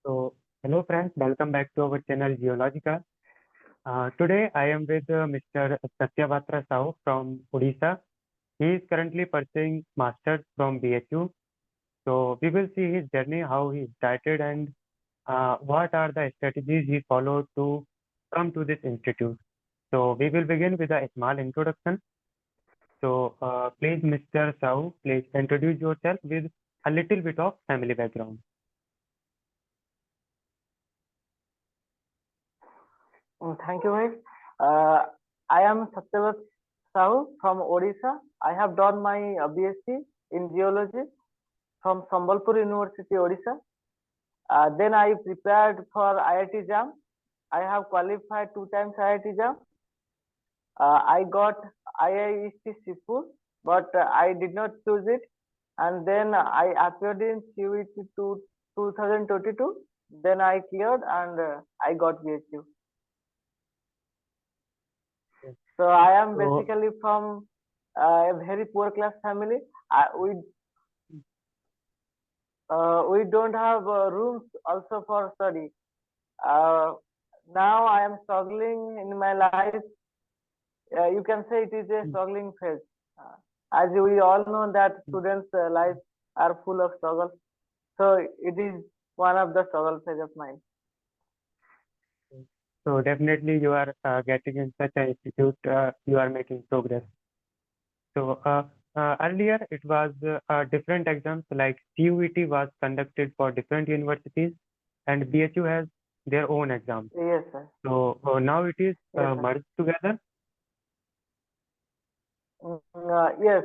So, hello friends, welcome back to our channel Geologica. Today I am with Mr. Satyabatra Saahoo from Odisha. He is currently pursuing Masters from BHU. So, we will see his journey, how he started, and what are the strategies he followed to come to this institute. So, we will begin with a small introduction. So, please, Mr. Saahoo, please introduce yourself with a little bit of family background. Thank you, mate. I am Satyabatra Saahoo from Odisha. I have done my BSc in geology from Sambalpur University, Odisha. Then I prepared for IIT Jam. I have qualified 2 times IIT Jam. I got IIT Sipur, but I did not choose it. And then I appeared in CUET to 2022. Then I cleared and I got BHU. So I am So, basically from a very poor class family. We don't have rooms also for study. Uh, Now I am struggling in my life. You can say it is a struggling phase. As we all know that students' lives are full of struggle. So it is one of the struggle phase of mine. So definitely you are getting in such an institute, you are making progress. So earlier it was different exams like CUET was conducted for different universities and BHU has their own exams. Yes, sir. So now it is Yes, sir. merged together. Yes,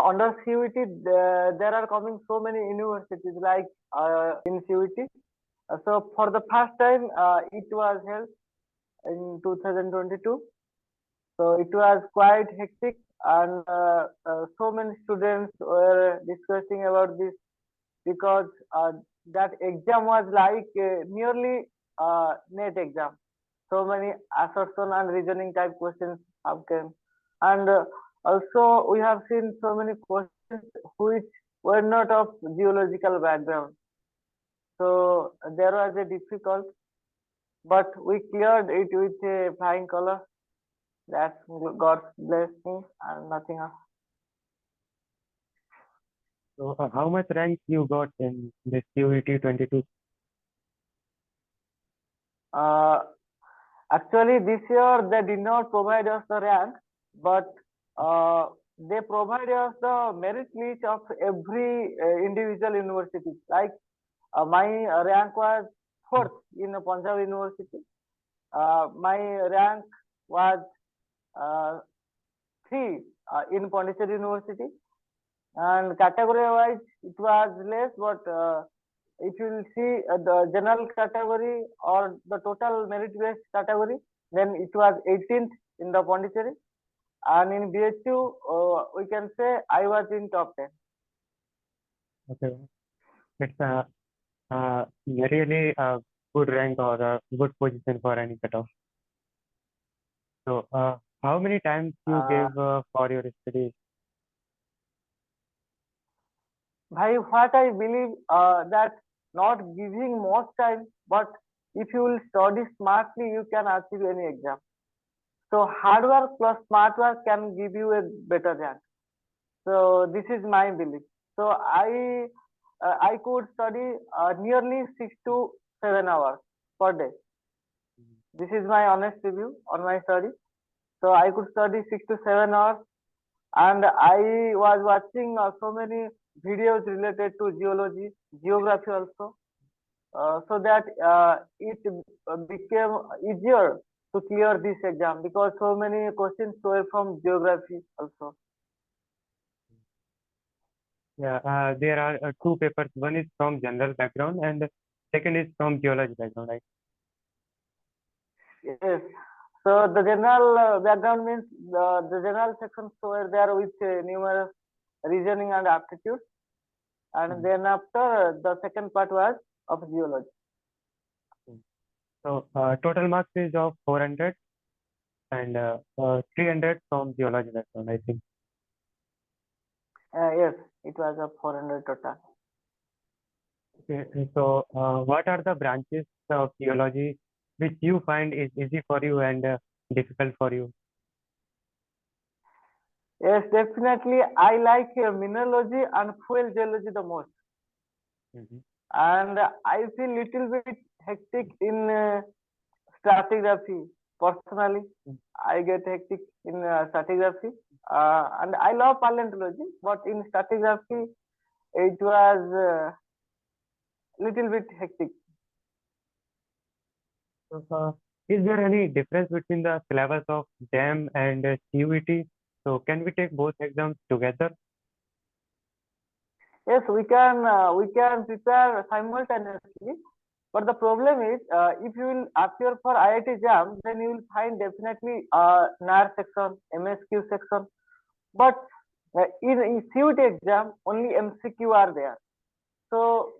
under CUET, there are coming so many universities like in CUET. So for the first time, it was held in 2022. So it was quite hectic, and so many students were discussing about this because that exam was like nearly net exam. So many assertion and reasoning type questions have come, and also we have seen so many questions which were not of geological background. So there was a difficult, but we cleared it with a flying color. That's God's blessing and nothing else. So how much rank you got in this CUET 22? Uh, Actually, this year they did not provide us the rank, but uh, they provide us the merit list of every individual university. Like my rank was fourth in Punjab University. My rank was uh, three in Pondicherry University, and category wise it was less, but if you will see the general category or the total merit based category, then it was 18th in the Pondicherry, and in BHU we can say I was in top 10. Okay, it's really a good rank or a good position for any cutoff. So how many times you Uh, gave for your studies? Bhai, what I believe that not giving most time, but if you will study smartly, you can achieve any exam. So hard work plus smart work can give you a better rank. So this is my belief. So I could study nearly 6 to 7 hours per day. This is my honest review on my study. So I could study 6 to 7 hours, and I was watching so many videos related to geology, geography also, so that it became easier to clear this exam because so many questions were from geography also. Yeah, there are two papers. One is from general background and second is from geology background, right? Yes. So the general background means the general sections were there with numerous reasoning and aptitude, and then after the second part was of geology. So total marks is of 400 and 300 from geology background, I think. Yes, it was a 400 total. Okay, and so what are the branches of theology which you find is easy for you and difficult for you? Yes, definitely. I like mineralogy and fuel geology the most, Mhm. and I feel little bit hectic in stratigraphy. Personally, I get hectic in stratigraphy, and I love paleontology, but in stratigraphy, it was little bit hectic. So, is there any difference between the syllabus of Jam and CUET? So, can we take both exams together? Yes, we can prepare simultaneously, but the problem is if you will appear for IIT Jam, then you will find definitely NAR section, MSQ section, but in CUET exam only MCQ are there. So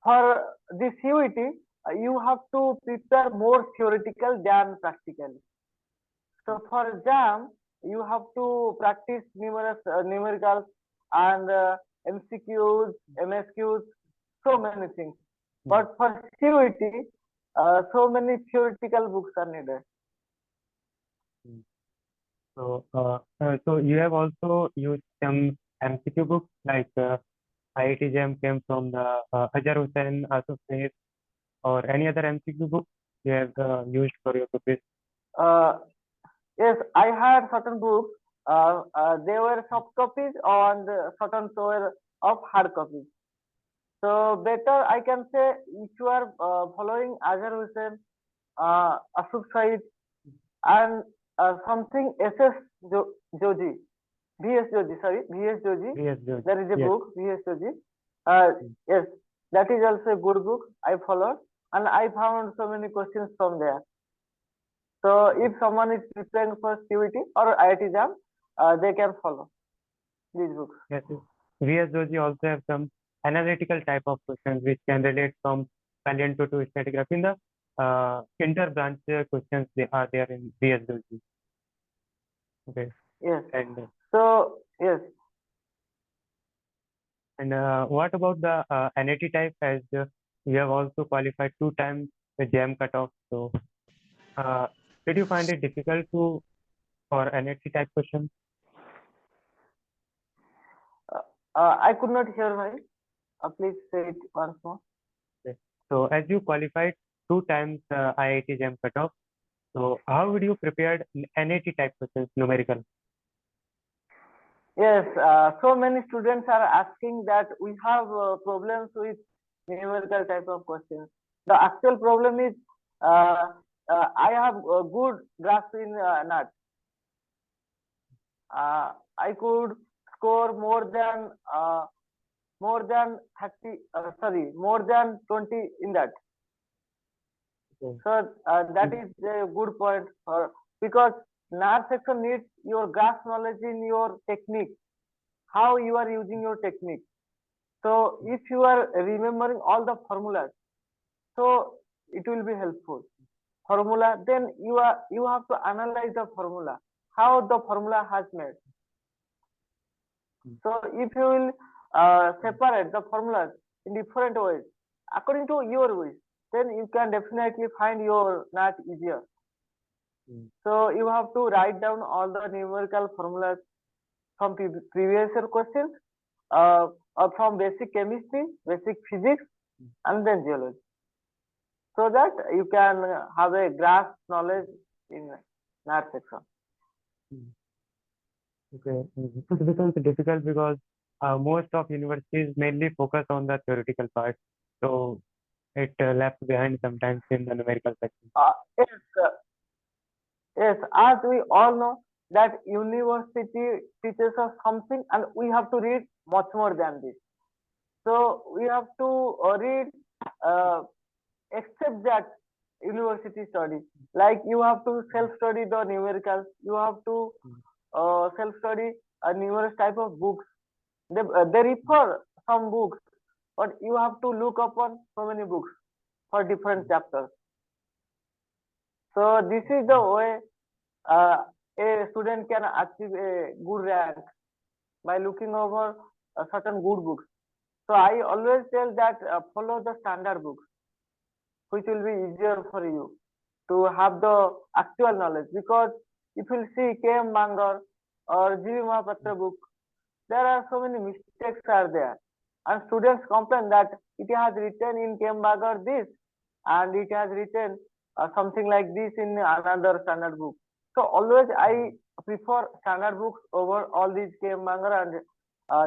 for the CUET, you have to prepare more theoretical than practical. So for JAM, you have to practice numerous numericals and MCQs, MSQs, so many things. But for CUET, so many theoretical books are needed. Mm. So, so you have also used some MCQ books like IIT Jam came from the Azhar Hussain Associate or any other MCQ book you have used for your preparation? Uh, yes, I had certain books. They were soft copies and certain were of hard copies. So better I can say if you are following Azhar Hussain, Asuf Said, and something SS Joji, VS Joji, sorry, VS Joji. Yes, George. There is a Yes. book, VS Joji. Uh, Mm. yes, that is also a good book. I followed and I found so many questions from there. So if someone is preparing for CUET or IIT Jam, they can follow these books. Yes, yes. VS Joji also have some analytical type of questions which can relate from paleonto to stratigraphy. In the inter-branch questions, they are there in VS Joji. Okay, Yes. and So yes, what about the NAT type? As you have also qualified 2 times the JAM cutoff. So, uh, did you find it difficult to for NAT type questions? uh, I could not hear right. Please say it once more. Okay. So, as you qualified 2 times IIT Jam cutoff, so how would you prepare NAT type questions numerical? Yes, so many students are asking that we have problems with numerical type of questions. The actual problem is I have a good grasp in NAT. I could score more than 30, sorry, more than 20 in that. Okay. So that is a good point for, because NAT section needs your grasp knowledge in your technique, how you are using your technique. So if you are remembering all the formulas, so it will be helpful. Formula, then you have to analyze the formula, how the formula has made. So if you will separate the formulas in different ways, according to your wish, then you can definitely find your NAT easier. Mm. So you have to write down all the numerical formulas from previous year questions, or from basic chemistry, basic physics, and then geology, so that you can have a grasp knowledge in NAT section. Mm. Okay. It becomes difficult because most of universities mainly focus on the theoretical part. So it left behind sometimes in the numerical section. Yes, yes, as we all know that university teaches us something and we have to read much more than this. So we have to read uh, except that university study. Like you have to self-study the numericals, you have to Mm. self-study numerous type of books. They refer some books, but you have to look upon so many books for different chapters. So this is the way uh, a student can achieve a good rank by looking over certain good books. So I always tell that follow the standard books, which will be easier for you to have the actual knowledge. Because if you see K.M. Bangar or G.V. Mahapatra book, there are so many mistakes are there, and students complain that it has written in K.M. Bangar this, and it has written something like this in another standard book. So always I prefer standard books over all these K.M. Bangar and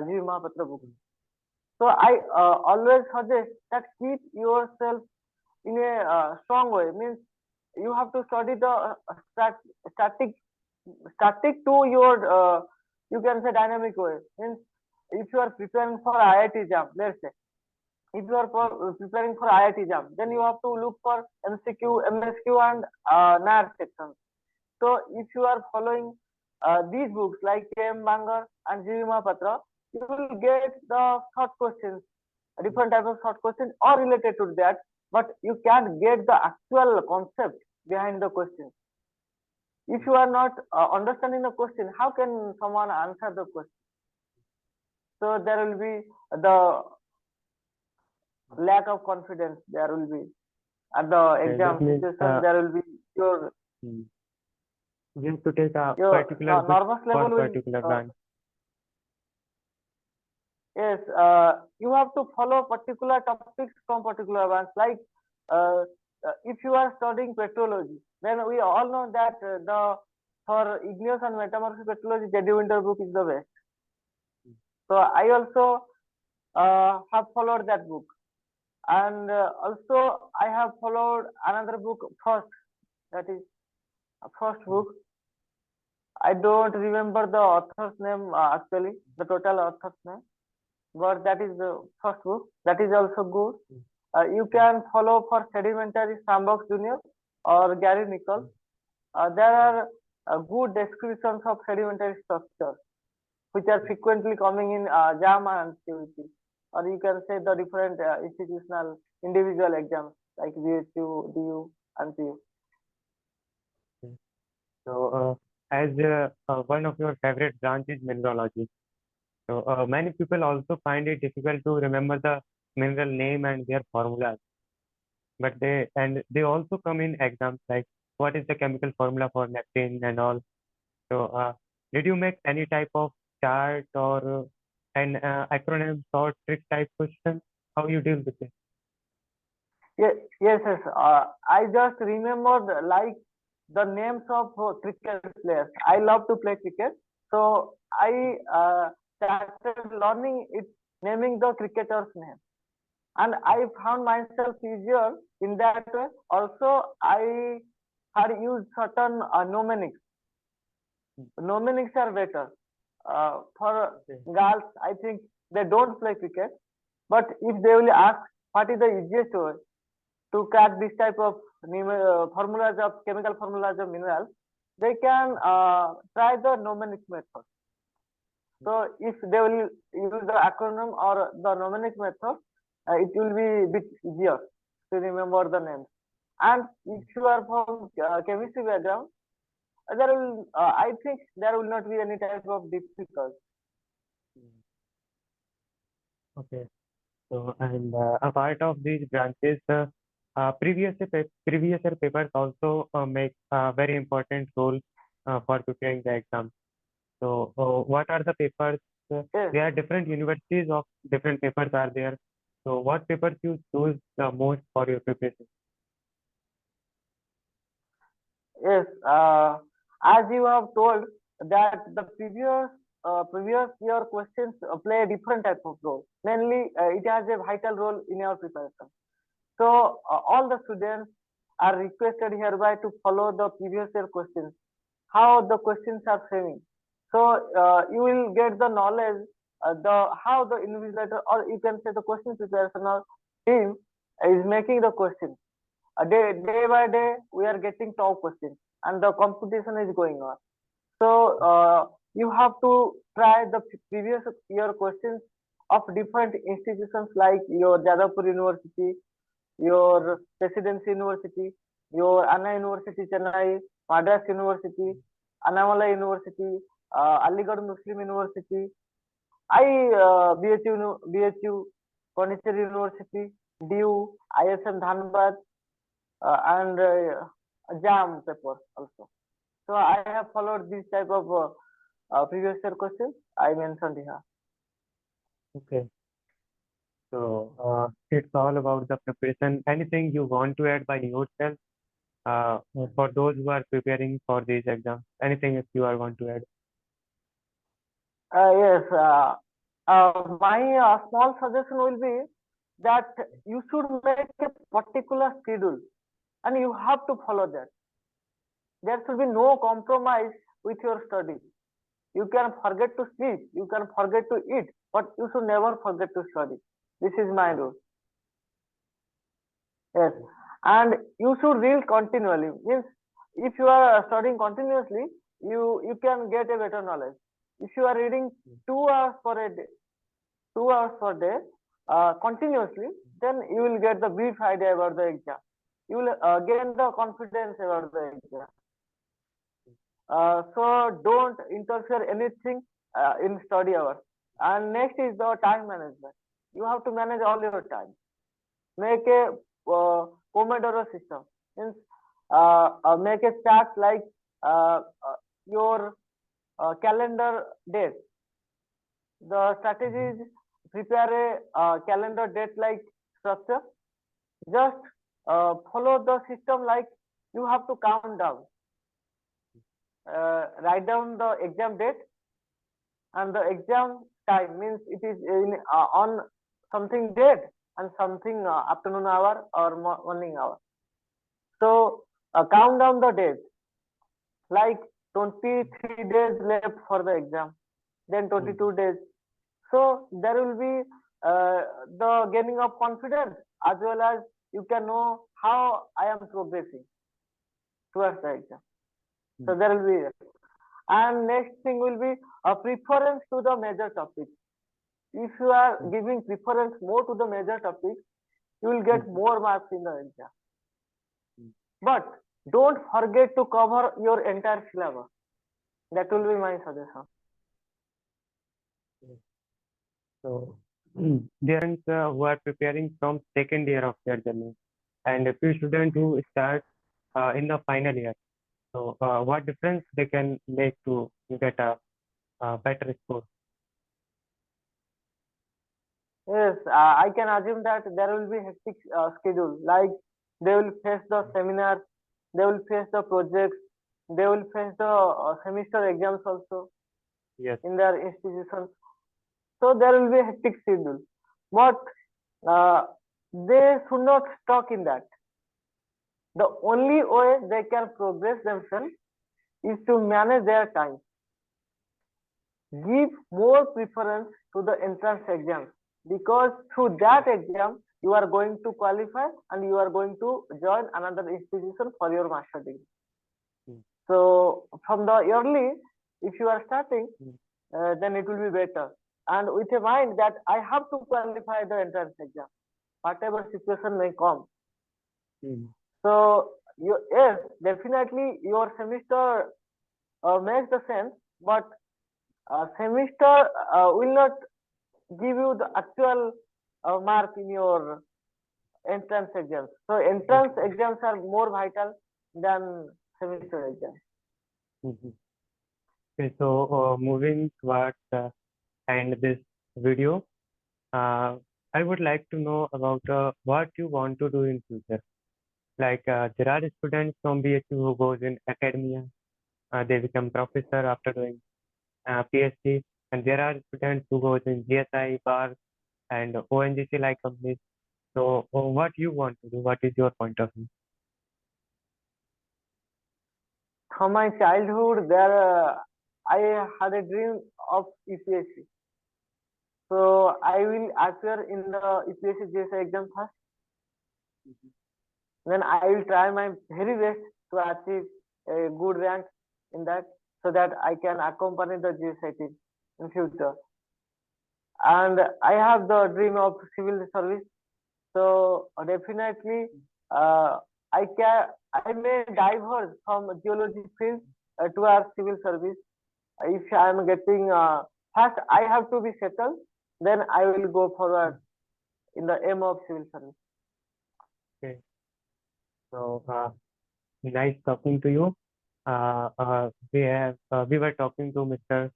G.V. Mahapatra books. So I always suggest that keep yourself in a strong way. Means you have to study the static to your you can say dynamic way. Means if you are preparing for IIT Jam, let's say if you are preparing for IIT Jam, then you have to look for MCQ, MSQ, and NAR sections. So if you are following these books like K.M. Bangar and G.V. Mahapatra, you will get the short questions, different types of short questions are related to that, but you can't get the actual concept behind the question. If you are not understanding the question, how can someone answer the question? So there will be the lack of confidence. There will be at the exam situation. There will be your you have to take a your particular book nervous for level will particular branch. yes, you have to follow particular topics from particular ones. Like if you are studying petrology, then we all know that the for igneous and metamorphic petrology, J.D. Winter book is the best. So I also have followed that book, and also I have followed another book first. That is first book. I don't remember the author's name actually, the total author's name, but that is the first book. That is also good. You can follow for sedimentary Sandbox Junior or Gary Nichols. There are good descriptions of sedimentary structures, which are frequently coming in JAM and CUET, or you can say the different institutional individual exams like BHU, DU, and PU. So, as one of your favorite branch is mineralogy, so many people also find it difficult to remember the mineral name and their formulas. But they also come in exams like what is the chemical formula for naphthalene and all. So, did you make any type of chart or an acronym or trick type question? How you deal with it? Yes, yes, yes. I just remembered like the names of cricket players. I love to play cricket, so I started learning it, naming the cricketers' name, and I found myself easier in that way. Also, I had used certain mnemonics. Mnemonics are better for girls. I think they don't play cricket, but if they will ask what is the easiest way to crack this type of formulas of chemical formulas of minerals, they can try the mnemonic method. So if they will use the acronym or the mnemonic method, it will be a bit easier to remember the names. And if you are from chemistry background, there will I think there will not be any type of difficulty. Okay. So, and a part of these branches, previous year papers also make a very important role for preparing the exam. So, what are the papers? Yes. There are different universities of different papers are there. So, what papers you choose the most for your preparation? Yes, as you have told that the previous year questions play a different type of role. Mainly, it has a vital role in your preparation. So all the students are requested hereby to follow the previous year questions, how the questions are framing. So you will get the knowledge, the how the invigilator or you can say the question preparational team is making the questions. Day by day, we are getting top questions, and the competition is going on. So you have to try the previous year questions of different institutions like your Jadavpur University, your Presidency University, your Anna University Chennai, Madras University, Annamalai University, Aligarh Muslim University, BHU, Pondicherry University, DU, ISM Dhanbad, and Jam papers also. So I have followed this type of previous year questions I mentioned here. Okay. So it's all about the preparation. Anything you want to add by yourself for those who are preparing for these exams? Anything if you are want to add? Yes, my small suggestion will be that you should make a particular schedule and you have to follow that. There should be no compromise with your study. You can forget to sleep, you can forget to eat, but you should never forget to study. This is my rule. Yes, and you should read continually. Means if you are studying continuously, you can get a better knowledge. If you are reading 2 hours per day, 2 hours per day continuously, then you will get the brief idea about the exam. You will gain the confidence about the exam. So don't interfere anything in study hours. And next is the time management. You have to manage all your time. Make a Pomodoro system. Means make a chart like your calendar date. The strategy is prepare a calendar date like structure. Just follow the system like you have to count down. Write down the exam date and the exam time, means it is in on something date and something afternoon hour or morning hour. So count down the days like 23 days left for the exam, then 22 days. So there will be the gaining of confidence as well as you can know how I am progressing towards the exam. So there will be, and next thing will be a preference to the major topics. If you are giving preference more to the major topics, you will get more marks in the exam. But don't forget to cover your entire syllabus. That will be my suggestion. So there are students who are preparing from second year of their journey, and a few students who start in the final year. So what difference they can make to get a better score? Yes, I can assume that there will be hectic schedule. Like they will face the seminars, they will face the projects, they will face the semester exams also Yes. in their institutions. So there will be a hectic schedule, but they should not stuck in that. The only way they can progress themselves is to manage their time. Give more preference to the entrance exams, because through that exam you are going to qualify and you are going to join another institution for your master degree. So from the early, if you are starting, then it will be better. And with a mind that I have to qualify the entrance exam, whatever situation may come. So yes, definitely your semester makes the sense, but semester will not give you the actual mark in your entrance exams. So entrance exams are more vital than semester exams. Okay, so moving towards end this video, I would like to know about what you want to do in future. Like there are students from BHU who goes in academia, they become professor after doing PhD, and there are students who goes in GSI, bar, and ONGC like companies. So what you want to do? What is your point of view? From my childhood, I had a dream of UPSC. So I will appear in the UPSC GSI exam first. Then I will try my very best to achieve a good rank in that, so that I can accompany the GSI team in future. And I have the dream of civil service. So definitely, I may diverge from geology field towards civil service. If I am getting first, I have to be settled. Then I will go forward in the aim of civil service. Okay. So nice talking to you. We were talking to Mr.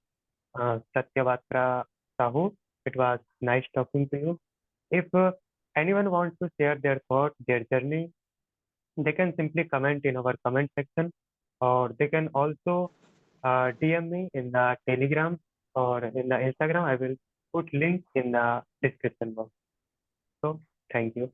Satyabatra Saahoo. It was nice talking to you. If anyone wants to share their thoughts, their journey, they can simply comment in our comment section, or they can also DM me in the Telegram or in the Instagram. I will put link in the description box. So thank you.